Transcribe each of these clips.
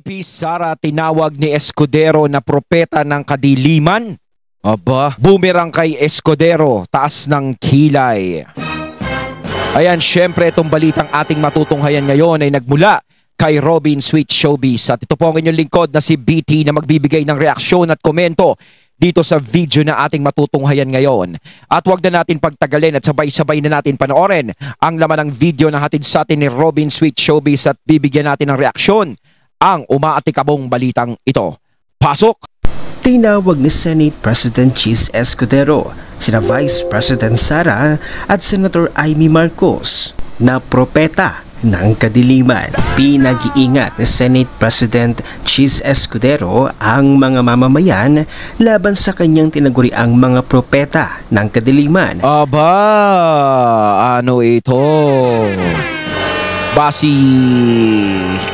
VP Sara tinawag ni Escudero na propeta ng kadiliman. Aba, boomerang kay Escudero, taas ng kilay. Ayan, syempre itong balitang ating matutunghayan ngayon ay nagmula kay Robin Sweet Showbiz. At ito po ang inyong lingkod na si BT na magbibigay ng reaksyon at komento dito sa video na ating matutunghayan ngayon. At huwag na natin pagtagalin at sabay-sabay na natin panoorin ang laman ng video na hatid sa atin ni Robin Sweet Showbiz at bibigyan natin ng reaksyon ang umaatikabong balitang ito. Pasok! Tinawag ni Senate President Chis Escudero, sina Vice President Sara at Senator Amy Marcos na propeta ng kadiliman. Pinag-iingat ni Senate President Chis Escudero ang mga mamamayan laban sa kanyang tinaguriang mga propeta ng kadiliman. Aba, ano ito? Basi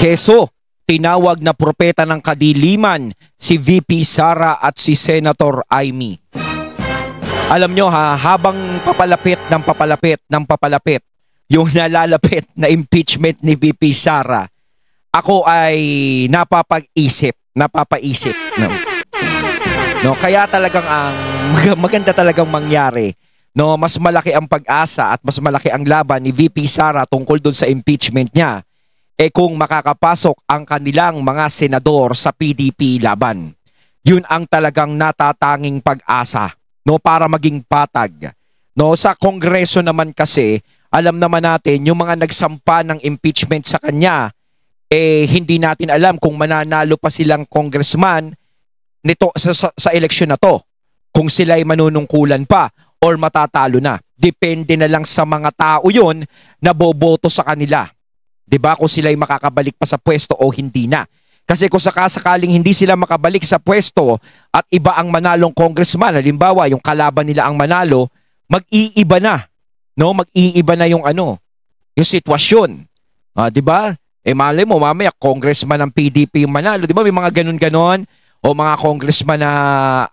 Keso, tinawag na propeta ng kadiliman si VP Sara at si Senator Amy. Alam nyo ha, habang papalapit ng papalapit yung nalalapit na impeachment ni VP Sara, ako ay napapaisip. No, kaya talagang ang maganda talagang mangyari. No, mas malaki ang pag-asa at mas malaki ang laban ni VP Sara tungkol doon sa impeachment niya kung makakapasok ang kanilang mga senador sa PDP laban. Yun ang talagang natatanging pag-asa, no, para maging patag. No, sa Kongreso naman kasi, alam naman natin yung mga nagsampa ng impeachment sa kanya, hindi natin alam kung mananalo pa silang congressman nito sa eleksyon na to. Kung sila ay manunungkulan pa or matatalo na. Depende na lang sa mga tao yun na boboto sa kanila. 'Di ba? Kung sila ay makakabalik pa sa pwesto o hindi na. Kasi kung sakasakaling hindi sila makabalik sa pwesto at iba ang manalong congressman, halimbawa yung kalaban nila ang manalo, mag-iiba na. No, mag-iiba na yung yung sitwasyon. 'Di ba? Malay mo mamaya congressman ng PDP yung manalo, 'di ba? May mga ganun-ganon o mga congressman na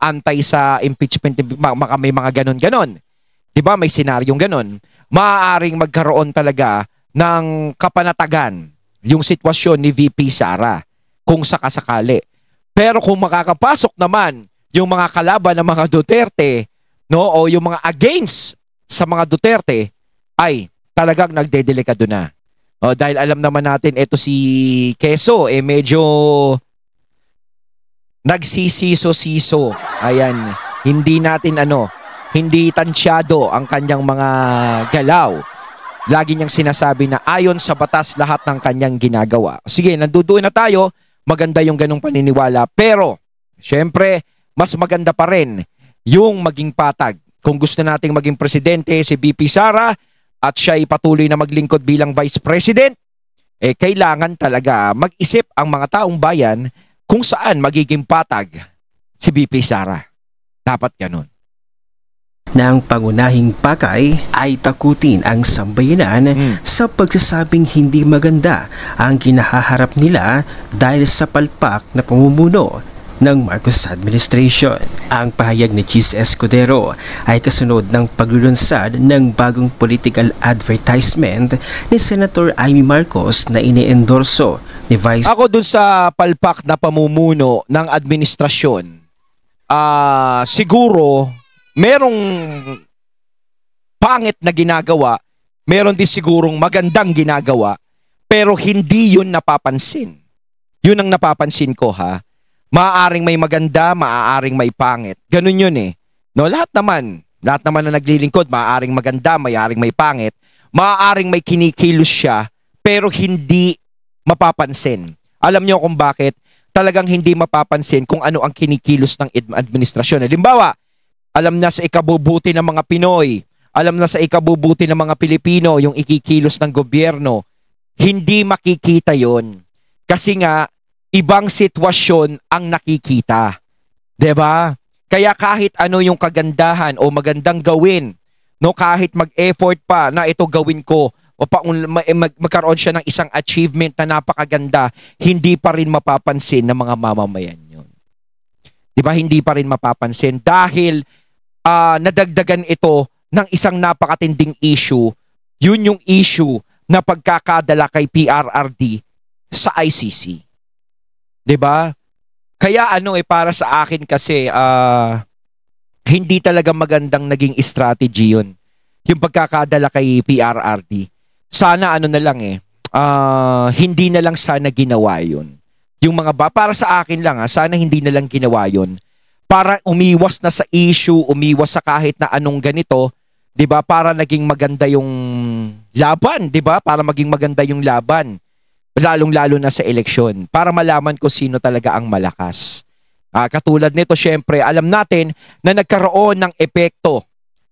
antay sa impeachment, may mga ganon-ganon. 'Di ba? May senaryong ganon. Maaaring magkaroon talaga ng kapanatagan yung sitwasyon ni VP Sara kung sakasakali. Pero kung makakapasok naman yung mga kalaban ng mga Duterte, no, o yung mga against sa mga Duterte, ay talagang nagdedelikado na. Dahil alam naman natin, ito si Keso, medyo nagsisiso-siso. Ayan, hindi natin hindi tansyado ang kanyang mga galaw. Lagi niyang sinasabi na ayon sa batas lahat ng kanyang ginagawa. Sige, nanduduin na tayo, maganda yung ganong paniniwala. Pero, syempre, mas maganda pa rin yung maging patag. Kung gusto nating maging presidente si VP Sara at siya ay patuloy na maglingkod bilang vice president, kailangan talaga mag-isip ang mga taong bayan kung saan magiging patag si VP Sara. Dapat ganun. Ng pangunahing pakay ay takutin ang sambayanan sa pagsasabing hindi maganda ang kinahaharap nila dahil sa palpak na pamumuno ng Marcos administration. Ang pahayag ni Chis Escudero ay kasunod ng paglulunsad ng bagong political advertisement ni Senator Amy Marcos na iniendorso ni Vice. Ako dun sa palpak na pamumuno ng administrasyon, siguro merong pangit na ginagawa, meron din sigurong magandang ginagawa, pero hindi yun napapansin. Yun ang napapansin ko ha. Maaaring may maganda, maaaring may pangit. Ganun yun No, lahat naman na naglilingkod, maaaring maganda, maaaring may pangit, maaaring may kinikilos siya, pero hindi mapapansin. Alam niyo kung bakit? Talagang hindi mapapansin kung ano ang kinikilos ng administrasyon. Halimbawa, alam na sa ikabubuti ng mga Pinoy, alam na sa ikabubuti ng mga Pilipino yung ikikilos ng gobyerno. Hindi makikita yon. Kasi nga, ibang sitwasyon ang nakikita. 'Di ba? Kaya kahit ano yung kagandahan o magandang gawin, no, kahit mag-effort pa na ito gawin ko o magkaroon siya ng isang achievement na napakaganda, hindi pa rin mapapansin ng mga mamamayan yun. 'Di ba? Hindi pa rin mapapansin dahil nadagdagan ito ng isang napakatinding issue. Yun yung issue na pagkakadala kay PRRD sa ICC. 'Di ba? Kaya ano para sa akin kasi hindi talaga magandang naging strategy 'yun. Yung pagkakadala kay PRRD. Sana ano na lang hindi na lang sana ginawa 'yun. Yung mga para sa akin lang sana hindi na lang ginawa 'yun. Para umiwas na sa issue, umiwas sa kahit na anong ganito, 'di ba? Para naging maganda yung laban, 'di ba? Para maging maganda yung laban. Lalong-lalo na sa eleksyon. Para malaman ko sino talaga ang malakas. Katulad nito, syempre, alam natin na nagkaroon ng epekto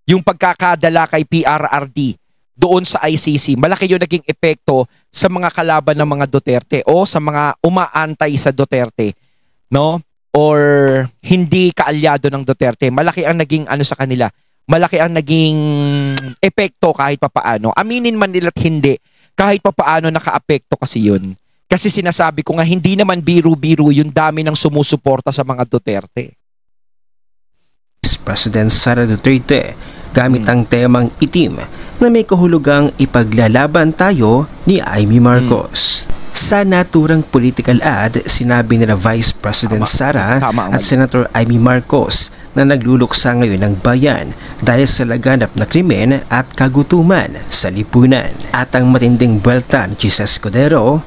yung pagkakadala kay PRRD doon sa ICC. Malaki yung naging epekto sa mga kalaban ng mga Duterte o sa mga umaantay sa Duterte, no? Or hindi kaalyado ng Duterte. Malaki ang naging sa kanila. Malaki ang naging epekto kahit papaano. Aminin man nila't hindi, kahit papaano nakaapekto kasi yun. Kasi sinasabi ko nga, hindi naman biro-biro yung dami ng sumusuporta sa mga Duterte. President Sara Duterte gamit ang temang itim na may kahulugang ipaglalaban tayo ni Amy Marcos. Sa naturang political ad, sinabi nila Vice President Sara at Senator Amy Marcos na nagluluksa ngayon ng bayan dahil sa laganap na krimen at kagutuman sa lipunan. At ang matinding buwelta ni Jesus Escudero,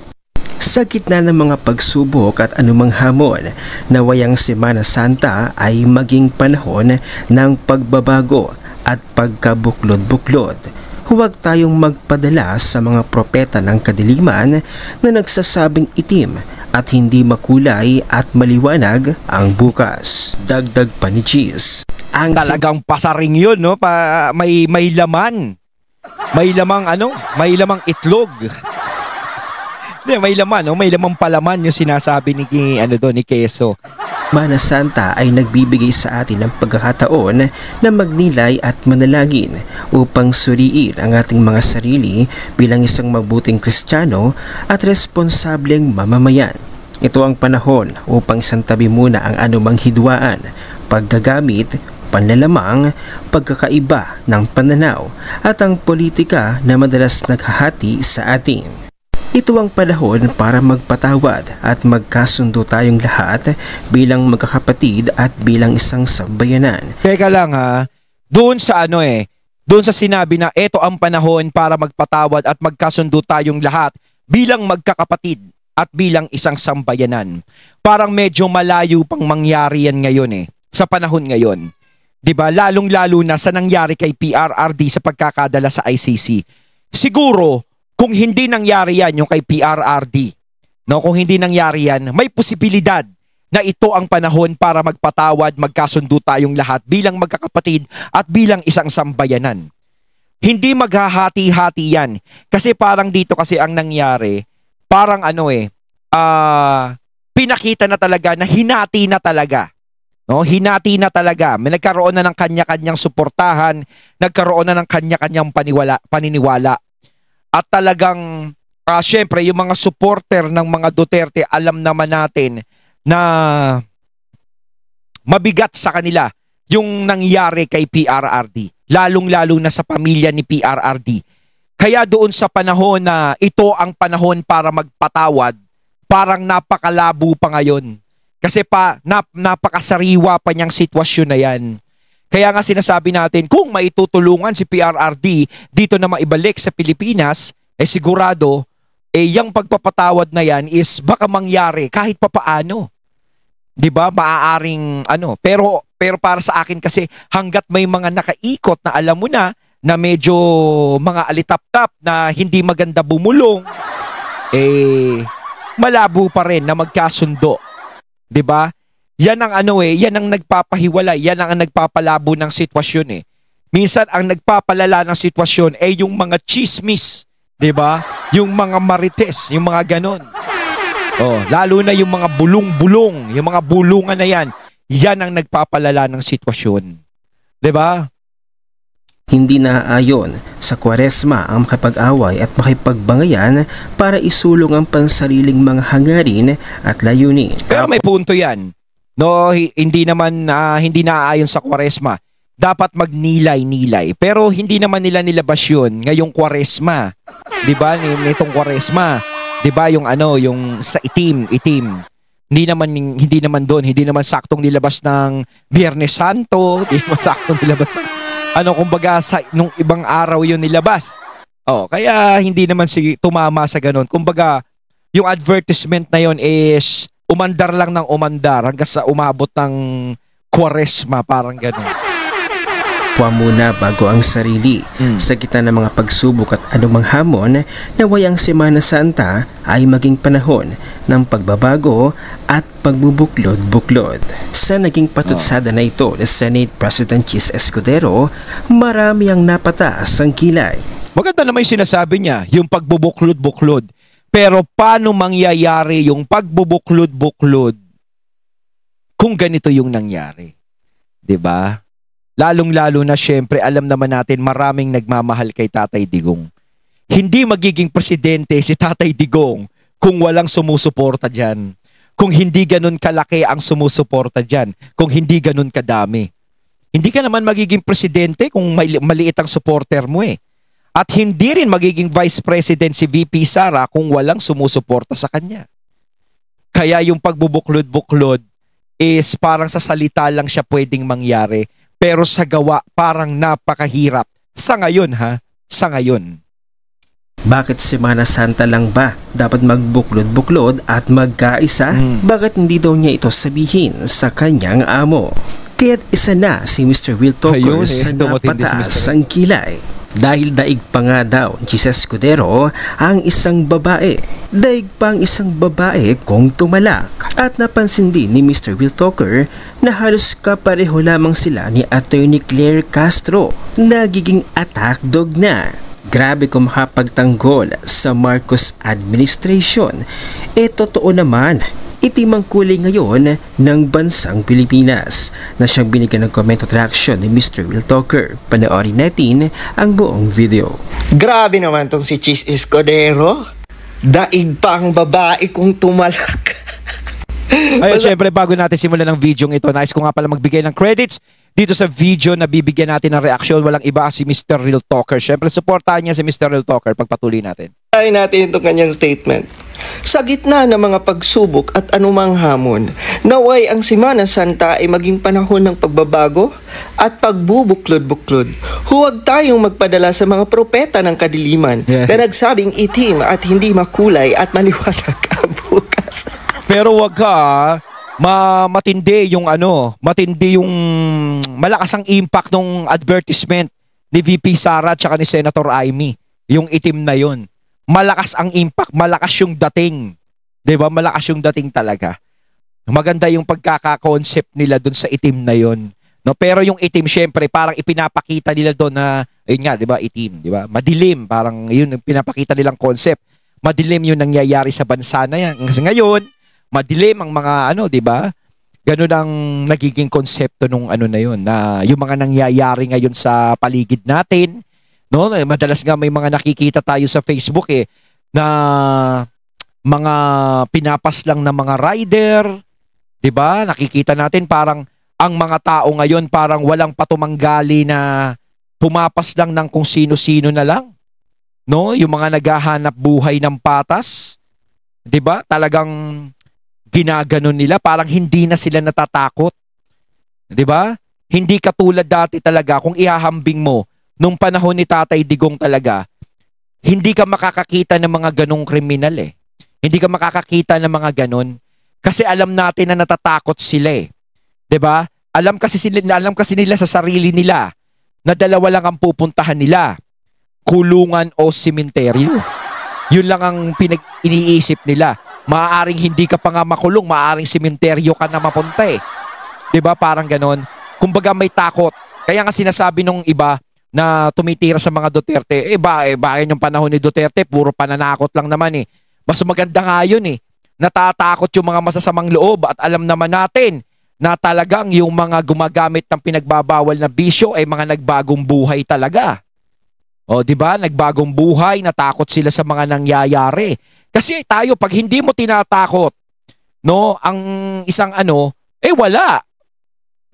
sa gitna ng mga pagsubok at anumang hamon, nawayang Semana Santa ay maging panahon ng pagbabago at pagkabuklod-buklod. Huwag tayong magpadala sa mga propeta ng kadiliman na nagsasabing itim at hindi makulay at maliwanag ang bukas. Dagdag pa ni Cheese. Talagang pasaring yun, no? May laman. May lamang may lamang itlog. May laman, no? May lamang palaman yung sinasabi ni ni Queso. Semana Santa ay nagbibigay sa atin ng pagkakataon na magnilay at manalangin upang suriin ang ating mga sarili bilang isang mabuting Kristiyano at responsableng mamamayan. Ito ang panahon upang santabi muna ang anumang hidwaan, paggagamit, panlalamang, pagkakaiba ng pananaw at ang politika na madalas naghahati sa atin. Ito ang panahon para magpatawad at magkasundo tayong lahat bilang magkakapatid at bilang isang sambayanan. Teka lang doon sa doon sa sinabi na ito ang panahon para magpatawad at magkasundo tayong lahat bilang magkakapatid at bilang isang sambayanan. Parang medyo malayo pang mangyari yan ngayon sa panahon ngayon. 'Di ba? Lalong-lalo na sa nangyari kay PRRD sa pagkakadala sa ICC. Siguro kung hindi nangyari yan yung kay PRRD, no, kung hindi nangyari yan, may posibilidad na ito ang panahon para magpatawad, magkasundo tayong lahat bilang magkakapatid at bilang isang sambayanan. Hindi maghahati-hati yan. Kasi parang dito kasi ang nangyari, parang pinakita na talaga na hinati na talaga. No, hinati na talaga. May nagkaroon na ng kanya-kanyang suportahan, nagkaroon na ng kanya-kanyang paniniwala. At talagang, syempre, yung mga supporter ng mga Duterte, alam naman natin na mabigat sa kanila yung nangyari kay PRRD. Lalong-lalo na sa pamilya ni PRRD. Kaya doon sa panahon na ito ang panahon para magpatawad, parang napakalabo pa ngayon. Kasi napakasariwa pa niyang sitwasyon na yan. Kaya nga sinasabi natin, kung maitutulungan si PRRD dito na maibalik sa Pilipinas, sigurado, yung pagpapatawad na yan is baka mangyari kahit papaano. 'Di ba? Maaaring pero para sa akin kasi hanggat may mga nakaikot na alam mo na medyo mga alitap-tap na hindi maganda bumulong, malabo pa rin na magkasundo. 'Di ba? Yan ang yan ang nagpapahiwalay, yan ang nagpapalabo ng sitwasyon Minsan ang nagpapalala ng sitwasyon yung mga chismis, 'di ba? Yung mga marites, yung mga ganon. Lalo na yung mga bulong-bulong, yung mga bulungan na yan ang nagpapalala ng sitwasyon. 'Di ba? Hindi naaayon sa Kwaresma ang makipag-away at makipagbangayan para isulong ang pansariling mga hangarin at layunin. Pero may punto yan. No, hindi naman hindi naaayon sa Kwaresma. Dapat magnilay-nilay. Pero hindi naman nila nilabas yun ngayong Kwaresma. 'Di ba? Nitong Kwaresma, 'di ba yung yung sa itim, Hindi naman doon, hindi naman saktong nilabas ng Biyernes Santo, hindi naman saktong nilabas ng kumbaga nung ibang araw 'yun nilabas. Kaya hindi naman tumama sa ganun. Kumbaga, yung advertisement na 'yon is umandar lang ng umandar hanggang sa umabot ng Kwaresma, parang ganun. Kuha muna bago ang sarili sa gitna ng mga pagsubok at anumang hamon, naway ang Semana Santa ay maging panahon ng pagbabago at pagbubuklod-buklod. Sa naging patutsada na ito ni Senate President Chis Escudero, marami ang napataas ang kilay. Maganda naman yung sinasabi niya, yung pagbubuklod-buklod. Pero paano mangyayari yung pagbubuklod-buklod kung ganito yung nangyari? 'Di ba? Lalong-lalo na syempre, alam naman natin maraming nagmamahal kay Tatay Digong. Hindi magiging presidente si Tatay Digong kung walang sumusuporta dyan. Kung hindi ganun kalaki ang sumusuporta dyan. Kung hindi ganun kadami. Hindi ka naman magiging presidente kung maliit ang supporter mo eh. At hindi rin magiging vice president si VP Sara kung walang sumusuporta sa kanya. Kaya yung pagbubuklod-buklod is parang sa salita lang siya pwedeng mangyari. Pero sa gawa, parang napakahirap. Sa ngayon sa ngayon. Bakit Semana Santa lang ba dapat magbuklod-buklod at magkaisa? Bakit hindi daw niya ito sabihin sa kanyang amo? Kaya't isa na si Mr. Will Talker sa napataas ang kilay. Dahil daig pa nga daw ni Chis Escudero ang isang babae. Daig pa ang isang babae kung tumalak. At napansin din ni Mr. Will Talker na halos kapareho lamang sila ni Attorney Claire Castro. Nagiging attack dog na. Grabe kung makapagtanggol sa Marcos administration. Totoo naman, itim ang kulay ngayon ng bansang Pilipinas na siyang binigyan ng comment at reaction ni Mr. Will Talker. Panoorin natin ang buong video. Grabe naman tong si Chis Escudero. Daig pa ang babae kung tumalak. Ayun, syempre bago natin simulan ng video ito, nais ko nga pala magbigay ng credits dito sa video na bibigyan natin ng reaksyon. Walang iba si Mr. Real Talker. Syempre supportahan niya si Mr. Real Talker pagpatuloy natin. Ay natin itong kanyang statement. Sa gitna ng mga pagsubok at anumang hamon, naway ang Semana Santa ay maging panahon ng pagbabago at pagbubuklod-buklod. Huwag tayong magpadala sa mga propeta ng kadiliman na nagsabing itim at hindi makulay at maliwanag ang bukas. Pero wag ka matindi yung matindi yung malakas ang impact ng advertisement ni VP Sara at saka ni Senator Amy. Yung itim na yon. Malakas ang impact, malakas yung dating. 'Di ba? Malakas yung dating talaga. Maganda yung pagkaka-concept nila doon sa itim na yon. No, pero yung itim syempre parang ipinapakita nila doon na ayun nga, 'di ba? Itim, 'di ba? Madilim, parang yun yung pinapakita nilang concept. Madilim yung nangyayari sa bansa na yan. Kasi ngayon, madilim ang mga 'di ba? Ganun ang nagiging konsepto nung na yun, na yung mga nangyayari ngayon sa paligid natin. No, madalas nga may mga nakikita tayo sa Facebook na mga pinapas lang na mga rider, 'di ba? Nakikita natin parang ang mga tao ngayon parang walang patumanggali na pumapas lang ng kung sino-sino na lang. No, yung mga naghahanap buhay ng patas, 'di ba? Talagang ginaganon nila, parang hindi na sila natatakot. 'Di ba? Hindi katulad dati talaga kung ihahambing mo nung panahon ni Tatay Digong talaga, hindi ka makakakita ng mga ganong kriminal Hindi ka makakakita ng mga ganon. Kasi alam natin na natatakot sila 'Di ba? Alam kasi nila sa sarili nila na dalawa lang ang pupuntahan nila. Kulungan o sementeryo. Yun lang ang iniisip nila. Maaaring hindi ka pa nga makulong, maaaring sementeryo ka na mapunta 'Di ba? Parang ganon. Kumbaga may takot. Kaya nga sinasabi nung iba na tumitira sa mga Duterte, bakit yung panahon ni Duterte, puro pananakot lang naman Mas maganda nga yun Natatakot yung mga masasamang loob at alam naman natin na talagang yung mga gumagamit ng pinagbabawal na bisyo ay mga nagbagong buhay talaga. O, di ba? Nagbagong buhay, natakot sila sa mga nangyayari. Kasi tayo, pag hindi mo tinatakot, no, ang isang wala.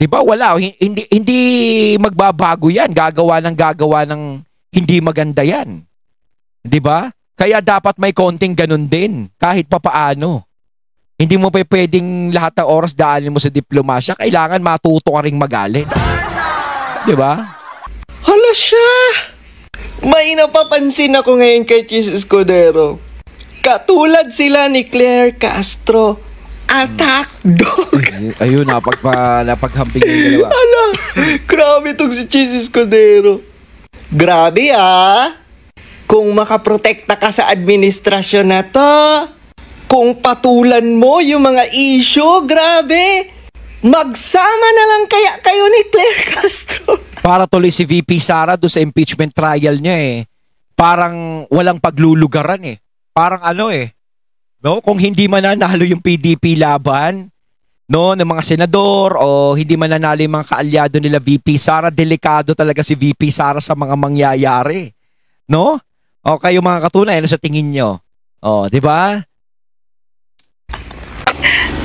'Di ba? Wala, hindi magbabago 'yan. Gagawa ng hindi maganda 'yan. 'Di ba? Kaya dapat may konting ganun din kahit papaano. Hindi mo pa pwedeng lahat ng oras daanin mo sa diplomasya. Kailangan matuto ka ring magalit. Di ba? Hala siya! May napapansin ako ngayon kay Chis Escudero. Katulad sila ni Claire Castro. Attack dog! Ayun, napaghamping yung dalawa. Ala, grabe tong si Chis Escudero. Grabe Kung makaprotekta ka sa administrasyon na to, kung patulan mo yung mga issue, grabe. Magsama na lang kaya kayo ni Claire Castro. Para tuloy si VP Sara doon sa impeachment trial niya Parang walang paglulugaran Parang no? Kung hindi mananalo yung PDP laban, no, ng mga senador o hindi mananalo yung mga kaalyado nila VP Sara, delikado talaga si VP Sara sa mga mangyayari. No? O kayo mga katunay, ano sa tingin nyo? O, di ba?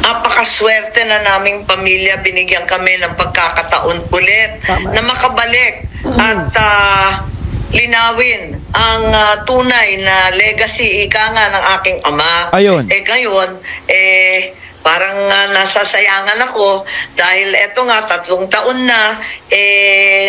Napakaswerte na naming pamilya, binigyan kami ng pagkakataon ulit na makabalik at linawin ang tunay na legacy ika nga ng aking ama. Ayun. Ngayon, parang nasasayangan ako dahil eto nga 3 taon na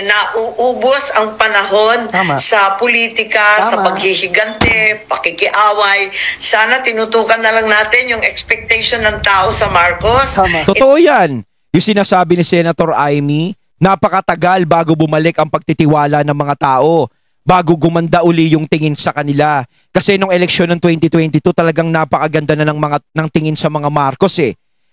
nauubos ang panahon sa politika, sa paghihigante, pakikiaway. Sana tinutukan na lang natin yung expectation ng tao sa Marcos. Totoo yan. Yung sinasabi ni Senator Amy, napakatagal bago bumalik ang pagtitiwala ng mga tao, bago gumanda uli yung tingin sa kanila. Kasi nung eleksyon ng 2022 talagang napakaganda na ng tingin sa mga Marcos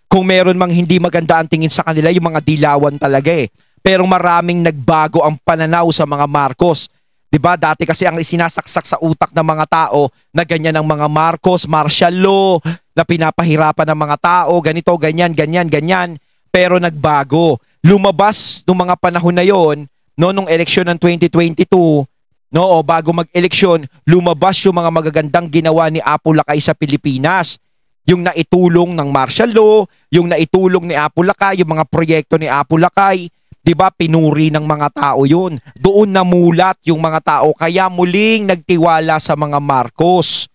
Kung meron mang hindi maganda ang tingin sa kanila, yung mga dilawan talaga Pero maraming nagbago ang pananaw sa mga Marcos. 'Di ba? Dati kasi ang isinasaksak sa utak ng mga tao na ganyan ang mga Marcos, martial law, na pinapahirapan ng mga tao, ganito, ganyan, ganyan, ganyan. Pero nagbago. Lumabas nung mga panahon na yon, no, nung eleksyon ng 2022, no, o bago mag-eleksyon, lumabas yung mga magagandang ginawa ni Apo Lakay sa Pilipinas. Yung naitulong ng martial law, yung naitulong ni Apo Lakay, yung mga proyekto ni Apo Lakay, 'di ba? Pinuri ng mga tao 'yun. Doon namulat yung mga tao kaya muling nagtiwala sa mga Marcos.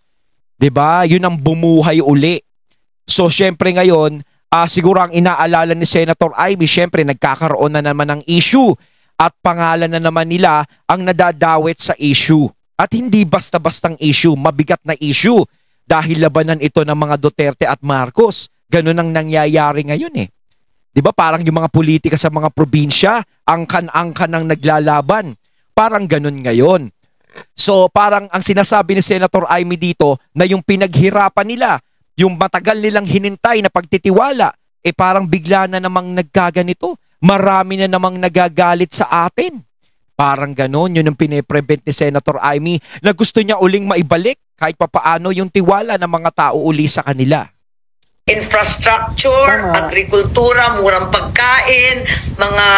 'Di ba? 'Yun ang bumuhay uli. So syempre ngayon, siguro ang inaalala ni Senator Amy, syempre nagkakaroon na naman ng issue. At pangalan na naman nila ang nadadawit sa issue. At hindi basta-bastang issue, mabigat na issue. Dahil labanan ito ng mga Duterte at Marcos. Ganun ang nangyayari ngayon Di ba parang yung mga politika sa mga probinsya, angkan-angkan ang naglalaban. Parang ganun ngayon. So parang ang sinasabi ni Senator Amy dito na yung pinaghirapan nila, yung matagal nilang hinintay na pagtitiwala, parang bigla na namang nagkaganito. Marami na namang nagagalit sa atin. Parang ganon, yun ang piniprevent ni Senator Amy na gusto niya uling maibalik kahit papaano yung tiwala ng mga tao uli sa kanila. Infrastructure, agrikultura, murang pagkain, mga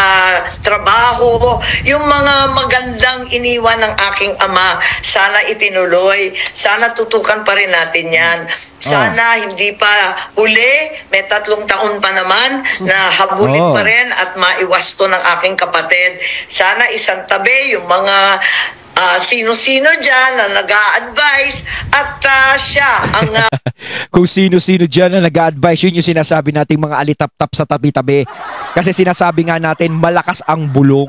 trabaho, yung mga magandang iniwan ng aking ama, sana itinuloy, sana tutukan pa rin natin yan. Sana hindi pa huli, may 3 taon pa naman na habulin pa rin at maiwasto ng aking kapatid. Sana isang tabi yung mga sino-sino dyan na nag-a-advise at siya ang kung sino-sino dyan na nag-a-advise, yun yung sinasabi nating mga alitap-tap sa tabi-tabi. Kasi sinasabi nga natin, malakas ang bulong.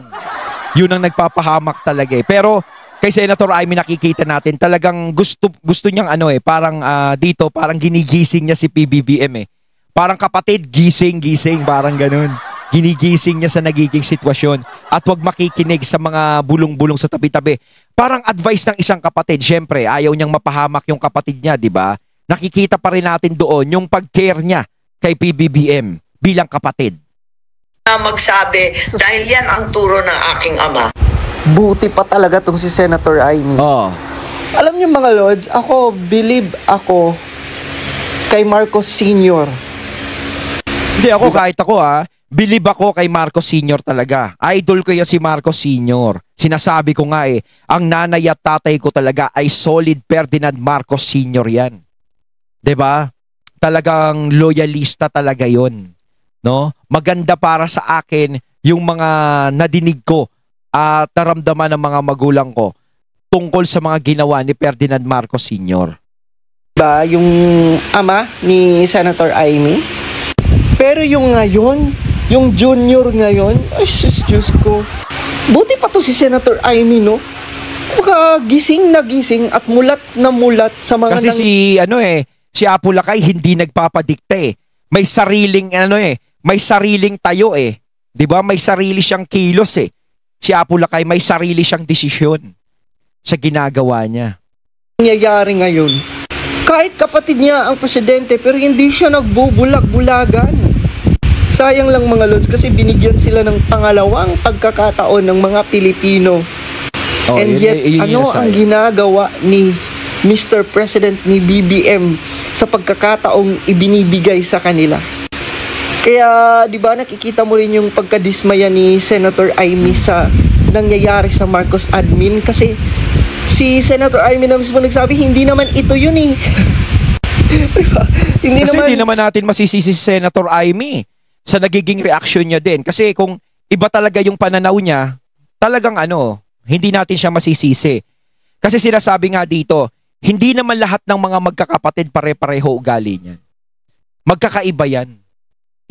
Yun ang nagpapahamak talaga Pero kay Senator Amy nakikita natin, talagang gusto niyang parang dito, parang ginigising niya si PBBM Parang kapatid, gising, parang ganun. Ginigising niya sa nagiging sitwasyon at wag makikinig sa mga bulong-bulong sa tabi-tabi. Parang advice ng isang kapatid, syempre, ayaw niyang mapahamak yung kapatid niya, di ba? Nakikita pa rin natin doon yung pag-care niya kay PBBM bilang kapatid. Magsabi dahil yan ang turo ng aking ama. Buti pa talaga tong si Senator Amy. Alam niyo mga lords, believe ako kay Marcos Sr. Hindi ako, kahit ako believe ako kay Marcos Sr. talaga. Idol ko yan si Marcos Sr. Sinasabi ko nga ang nanay at tatay ko talaga ay solid Ferdinand Marcos Sr. yan. 'Di ba? Talagang loyalista talaga 'yon, no? Maganda para sa akin yung mga nadinig ko at naramdaman ng mga magulang ko tungkol sa mga ginawa ni Ferdinand Marcos Sr. ba, yung ama ni Senator Amy. Pero yung ngayon, yung junior ngayon, ay Diyos ko. Buti pa to si Senator Amy, no? Baka gising na gising at mulat na mulat sa mga... Kasi si Apo Lakay hindi nagpapadikta eh. May sariling may sariling tayo eh. 'Di ba? May sarili siyang kilos eh. Si Apo Lakay may sarili siyang desisyon sa ginagawa niya. nangyayari ngayon. Kahit kapatid niya ang presidente pero hindi siya nagbubulag-bulagan. Sayang lang mga lods kasi binigyan sila ng pangalawang pagkakataon ng mga Pilipino. And yet, ano ang ginagawa ni Mr. President ni BBM sa pagkakataong ibinibigay sa kanila? Kaya, di ba, nakikita mo rin yung pagkadismaya ni Senator Amy sa nangyayari sa Marcos admin kasi si Senator Amy na mismo nagsabi, hindi naman ito yun eh. Diba? Hindi naman natin masisisi si Senator Amy sa nagiging reaction niya din. Kasi kung iba talaga yung pananaw niya, talagang hindi natin siya masisisi. Kasi sinasabi nga dito, hindi naman lahat ng mga magkakapatid pare-pareho ugali niyan. Magkakaiba yan.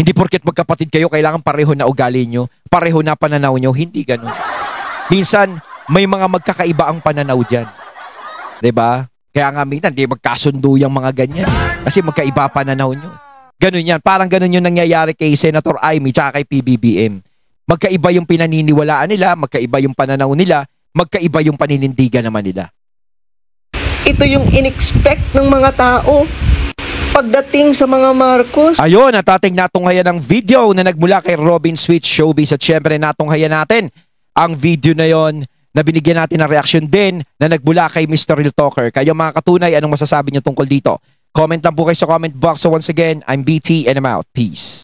Hindi porket magkapatid kayo, kailangan pareho na ugali nyo, pareho na pananaw nyo. Hindi ganun. Minsan, may mga magkakaiba ang pananaw dyan. Diba? Kaya nga minsan, di magkasundo yung mga ganyan. Kasi magkaiba pananaw nyo. Ganun yan. Parang ganun yung nangyayari kay Senator Amy tsaka kay PBBM. Magkaiba yung pinaniniwalaan nila, magkaiba yung pananaw nila, magkaiba yung paninindigan naman nila. Ito yung in-expect ng mga tao pagdating sa mga Marcos. Ayun, at ating natunghayan ng video na nagmula kay Robin Sweet Showbiz at syempre natunghayan natin ang video na yon na binigyan natin ng reaction din na nagmula kay Mr. Real Talker. Kayo mga katunay, anong masasabi niyo tungkol dito? Comment lang po kayo sa comment box. So once again, I'm BT and I'm out. Peace.